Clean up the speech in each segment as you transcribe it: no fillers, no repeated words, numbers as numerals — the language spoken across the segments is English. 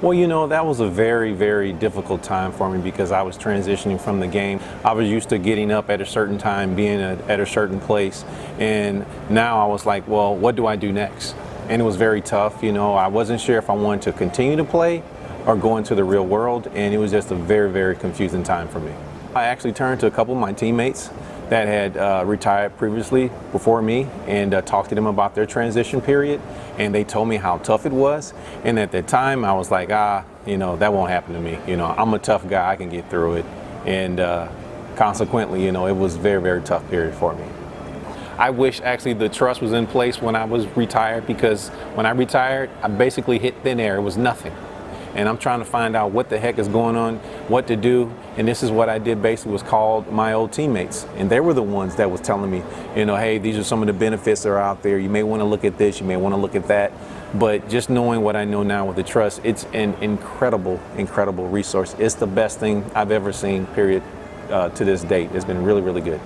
Well, you know, that was a very, very difficult time for me because I was transitioning from the game. I was used to getting up at a certain time, being at a certain place, and now I was like, well, what do I do next? And it was very tough. You know, I wasn't sure if I wanted to continue to play or go into the real world, and it was just a very, very confusing time for me. I actually turned to a couple of my teammates that had retired previously before me and talked to them about their transition period, and they told me how tough it was. And at the time I was like, you know, that won't happen to me. You know, I'm a tough guy, I can get through it. And consequently, you know, it was a very, very tough period for me. I wish actually the trust was in place when I was retired, because when I retired, I basically hit thin air. It was nothing. And I'm trying to find out what the heck is going on, what to do. And this is what I did, basically was called my old teammates. And they were the ones that was telling me, you know, hey, these are some of the benefits that are out there. You may want to look at this, you may want to look at that. But just knowing what I know now with the trust, it's an incredible, incredible resource. It's the best thing I've ever seen, period, to this date. It's been really, really good.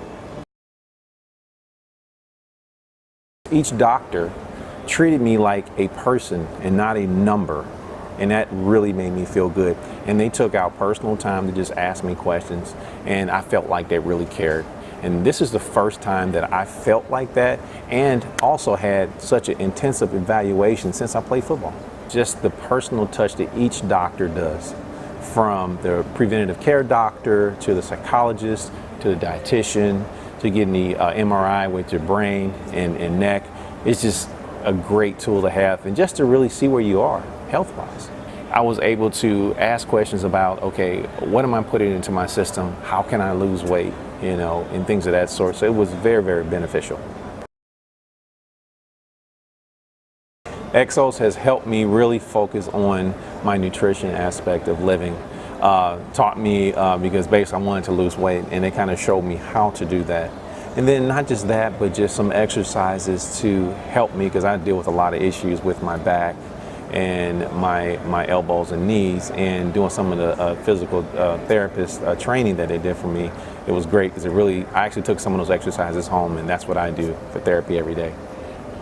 Each doctor treated me like a person and not a number. And that really made me feel good. And they took out personal time to just ask me questions, and I felt like they really cared. And this is the first time that I felt like that, and also had such an intensive evaluation since I played football. Just the personal touch that each doctor does, from the preventative care doctor to the psychologist to the dietitian to getting the MRI with your brain and neck. It's just a great tool to have, and just to really see where you are health-wise. I was able to ask questions about, okay, what am I putting into my system? How can I lose weight? You know, and things of that sort. So it was very, very beneficial. EXOS has helped me really focus on my nutrition aspect of living. Taught me, because basically I wanted to lose weight, and they kind of showed me how to do that. And then not just that, but just some exercises to help me, because I deal with a lot of issues with my back and my elbows and knees, and doing some of the physical therapist training that they did for me. It was great, because I actually took some of those exercises home, and that's what I do for therapy every day.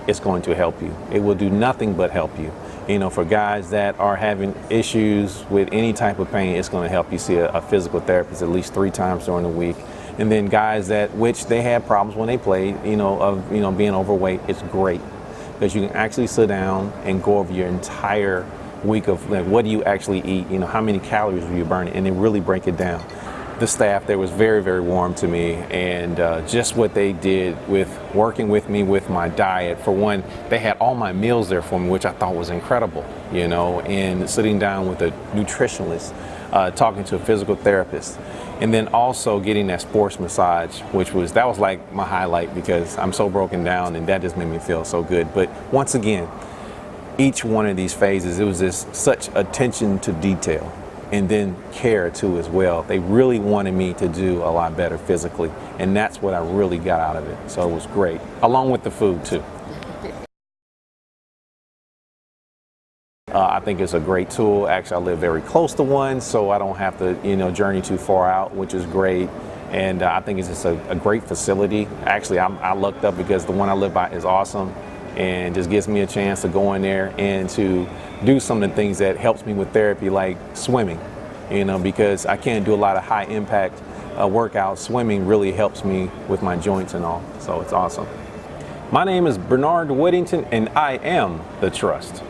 It's going to help you. It will do nothing but help you. You know, for guys that are having issues with any type of pain, it's going to help you see a physical therapist at least 3 times during the week. And then guys which they had problems when they played, of being overweight, it's great, because you can actually sit down and go over your entire week of, like, what do you actually eat, how many calories are you burning, and then really break it down. The staff there was very, very warm to me, and just what they did with working with me with my diet. For one, they had all my meals there for me, which I thought was incredible, and sitting down with a nutritionist, talking to a physical therapist, and then also getting that sports massage, that was like my highlight, because I'm so broken down, and that just made me feel so good. But once again, each one of these phases, it was just such attention to detail, and then care too as well. They really wanted me to do a lot better physically, and that's what I really got out of it. So it was great, along with the food too. I think it's a great tool. Actually, I live very close to one, so I don't have to, journey too far out, which is great. And I think it's just a great facility. Actually, I lucked up, because the one I live by is awesome, and just gives me a chance to go in there and to do some of the things that helps me with therapy, like swimming, because I can't do a lot of high impact workouts. Swimming really helps me with my joints and all, so it's awesome. My name is Bernard Whittington, and I am the Trust.